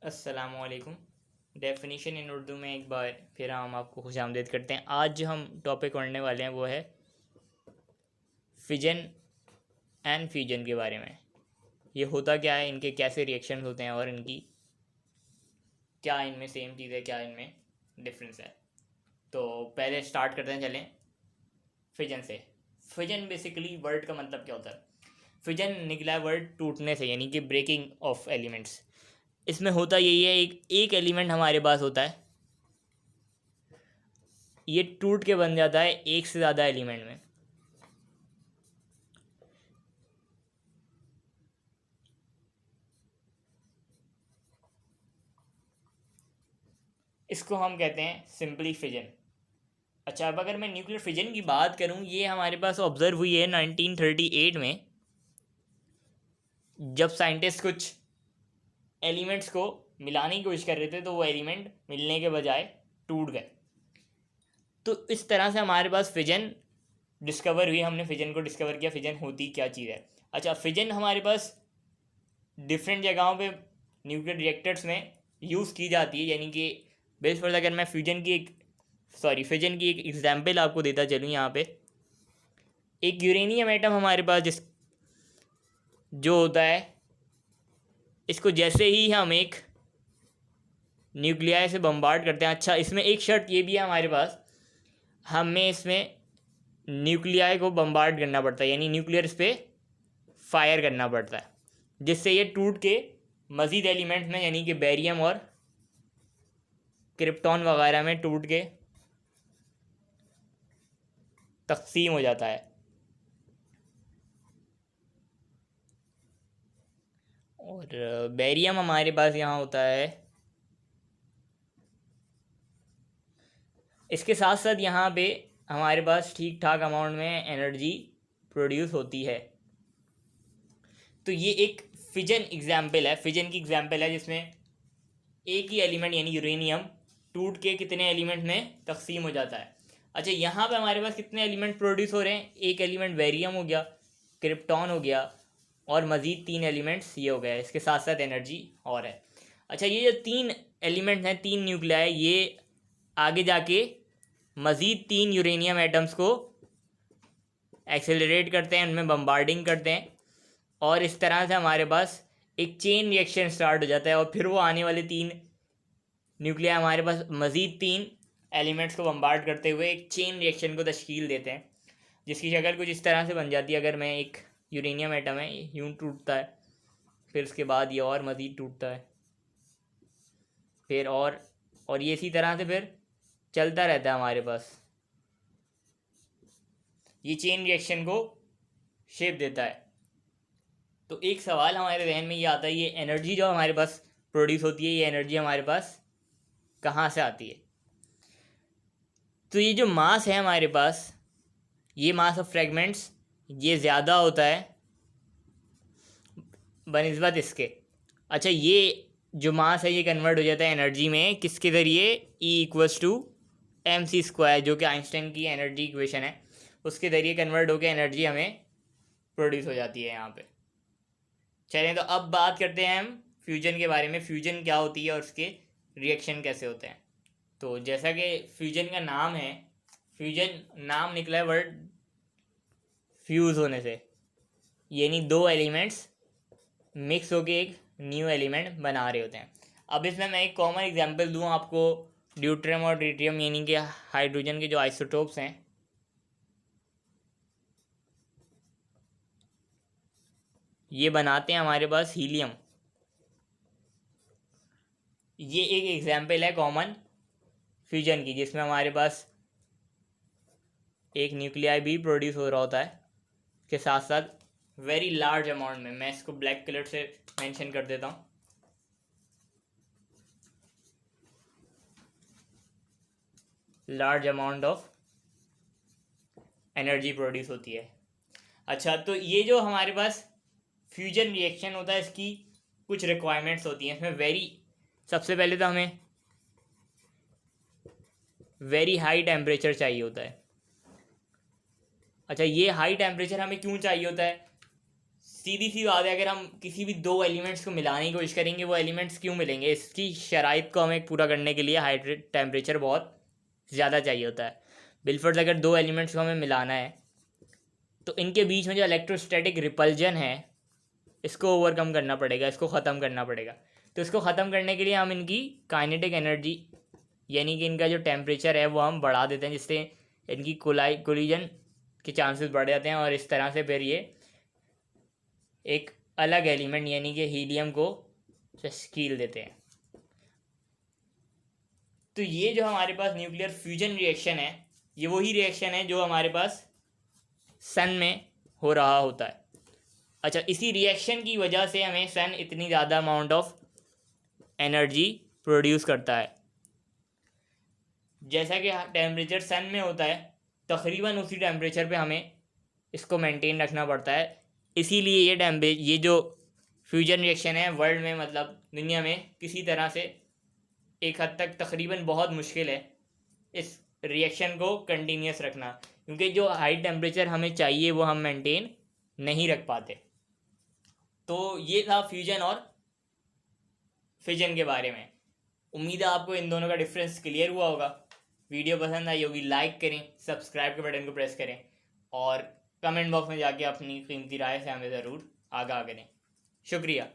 अस्सलामुअलैकुम। Definition in Urdu में एक बार फिर हम आपको खुशामदीद करते हैं। आज जो हम टॉपिक पढ़ने वाले हैं वो है फिजन एंड फ्यूजन के बारे में। ये होता क्या है, इनके कैसे रिएक्शंस होते हैं और इनकी क्या इनमें सेम चीज़ है, क्या इनमें डिफरेंस है। तो पहले स्टार्ट करते हैं, चलें फिजन से। फिजन बेसिकली वर्ड का मतलब क्या होता है? फिजन निकला है वर्ड टूटने से, यानी कि ब्रेकिंग ऑफ एलिमेंट्स। इसमें होता यही है, एक एलिमेंट हमारे पास होता है, ये टूट के बन जाता है एक से ज़्यादा एलिमेंट में। इसको हम कहते हैं सिंपली फिजन। अच्छा, अब अगर मैं न्यूक्लियर फिजन की बात करूं, ये हमारे पास ऑब्जर्व हुई है 1938 में, जब साइंटिस्ट कुछ एलिमेंट्स को मिलाने की कोशिश कर रहे थे तो वो एलिमेंट मिलने के बजाय टूट गए। तो इस तरह से हमारे पास फिजन डिस्कवर हुई, हमने फिजन को डिस्कवर किया, फिजन होती क्या चीज़ है। अच्छा, फिजन हमारे पास डिफरेंट जगहों पे न्यूक्लियर रिएक्टर्स में यूज़ की जाती है, यानी कि बेस पर अगर मैं फिजन की एक एग्जांपल आपको देता चलूँ यहाँ पे। एक यूरेनियम एटम हमारे पास जिस जो होता है, इसको जैसे ही हम एक न्यूक्लियाई से बम्बार्ड करते हैं। अच्छा, इसमें एक शर्त ये भी है हमारे पास, हमें इसमें न्यूक्लियाई को बम्बार्ड करना पड़ता है, यानी न्यूक्लियर इस पर फायर करना पड़ता है, जिससे ये टूट के मज़ीद एलिमेंट्स में, यानी कि बेरियम और क्रिप्टॉन वगैरह में टूट के तकसीम हो जाता है। और बेरियम हमारे पास यहाँ होता है। इसके साथ साथ यहाँ पे हमारे पास ठीक ठाक अमाउंट में एनर्जी प्रोड्यूस होती है। तो ये एक फिजन एग्जाम्पल है, फिजन की एग्जाम्पल है, जिसमें एक ही एलिमेंट यानी यूरेनियम टूट के कितने एलिमेंट में तकसीम हो जाता है। अच्छा, यहाँ पे हमारे पास कितने एलिमेंट प्रोड्यूस हो रहे हैं? एक एलिमेंट बेरियम हो गया, क्रिप्टॉन हो गया, और मज़ीद 3 एलिमेंट्स ये हो गए, इसके साथ साथ एनर्जी और है। अच्छा, ये जो 3 एलिमेंट हैं, 3 न्यूक्लियाई, ये आगे जाके मज़ीद 3 यूरेनियम एटम्स को एक्सेलरेट करते हैं, उनमें बम्बार्डिंग करते हैं, और इस तरह से हमारे पास एक चेन रिएक्शन स्टार्ट हो जाता है। और फिर वो आने वाले 3 न्यूक्लिया हमारे पास मज़ीद 3 एलिमेंट्स को बम्बार्ड करते हुए एक चेन रिएक्शन को तश्कील देते हैं, जिसकी शक्ल कुछ इस तरह से बन जाती है। अगर मैं एक यूरेनियम एटम है, यूं टूटता है, फिर उसके बाद ये और मज़ीद टूटता है, फिर और ये इसी तरह से फिर चलता रहता है हमारे पास। ये चेन रिएक्शन को शेप देता है। तो एक सवाल हमारे जहन में ये आता है, ये एनर्जी जो हमारे पास प्रोड्यूस होती है, ये एनर्जी हमारे पास कहाँ से आती है? तो ये जो मास है हमारे पास, ये मास ऑफ फ्रेगमेंट्स, ये ज़्यादा होता है बनिस्बत इसके। अच्छा, ये जो मास है ये कन्वर्ट हो जाता है एनर्जी में, किसके ज़रिए? E=mc², जो कि आइंस्टाइन की एनर्जी इक्वेशन है, उसके ज़रिए कन्वर्ट होकर एनर्जी हमें प्रोड्यूस हो जाती है यहाँ पे। चलें, तो अब बात करते हैं हम फ्यूजन के बारे में। फ्यूजन क्या होती है और उसके रिएक्शन कैसे होते हैं। तो जैसा कि फ्यूजन का नाम है, फ्यूजन नाम निकला है वर्ड फ्यूज़ होने से, यानी 2 एलिमेंट्स मिक्स होके एक न्यू एलिमेंट बना रहे होते हैं। अब इसमें मैं एक कॉमन एग्जांपल दूं आपको, ड्यूट्रियम और ट्रिटियम, यानी कि हाइड्रोजन के जो आइसोटोप्स हैं, ये बनाते हैं हमारे पास हीलियम। ये एक एग्जांपल है कॉमन फ्यूजन की, जिसमें हमारे पास एक न्यूक्लियाई भी प्रोड्यूस हो रहा होता है, के साथ साथ वेरी लार्ज अमाउंट में। मैं इसको ब्लैक कलर से मेंशन कर देता हूँ, large amount of energy produce होती है। अच्छा, तो ये जो हमारे पास फ्यूजन रिएक्शन होता है, इसकी कुछ रिक्वायरमेंट्स होती हैं इसमें। सबसे पहले तो हमें वेरी हाई टेम्परेचर चाहिए होता है। अच्छा, ये हाई टेम्परेचर हमें क्यों चाहिए होता है? सीधी सी बात है, अगर हम किसी भी दो एलिमेंट्स को मिलाने की कोशिश करेंगे, वो एलिमेंट्स क्यों मिलेंगे? इसकी शराइत को हमें पूरा करने के लिए हाइड्रेट टेम्परेचर बहुत ज़्यादा चाहिए होता है। बिलफर्ड्स अगर दो एलिमेंट्स को हमें मिलाना है तो इनके बीच में जो इलेक्ट्रोस्टैटिक रिपल्जन है इसको ओवरकम करना पड़ेगा, इसको ख़त्म करना पड़ेगा। तो इसको ख़त्म करने के लिए हम इनकी काइनेटिक एनर्जी यानी कि इनका जो टेम्परेचर है वो हम बढ़ा देते हैं, जिससे इनकी कोलिजन के चांसेस बढ़ जाते हैं और इस तरह से फिर ये एक अलग एलिमेंट यानी कि हीलियम को तश्कील देते हैं। तो ये जो हमारे पास न्यूक्लियर फ्यूजन रिएक्शन है, ये वही रिएक्शन है जो हमारे पास सन में हो रहा होता है। अच्छा, इसी रिएक्शन की वजह से हमें सन इतनी ज़्यादा अमाउंट ऑफ एनर्जी प्रोड्यूस करता है। जैसा कि टेम्परेचर सन में होता है तकरीबन उसी टेम्परेचर पे हमें इसको मेंटेन रखना पड़ता है। इसीलिए ये जो फ्यूजन रिएक्शन है वर्ल्ड में, मतलब दुनिया में किसी तरह से एक हद तक तकरीबन बहुत मुश्किल है इस रिएक्शन को कंटिन्यूस रखना, क्योंकि जो हाई टेम्परेचर हमें चाहिए वो हम मेंटेन नहीं रख पाते। तो ये था फ्यूजन और फिजन के बारे में। उम्मीद है आपको इन दोनों का डिफरेंस क्लियर हुआ होगा। वीडियो पसंद आई होगी लाइक करें, सब्सक्राइब के बटन को प्रेस करें और कमेंट बॉक्स में जाके अपनी कीमती राय से हमें ज़रूर आगाह करें। शुक्रिया।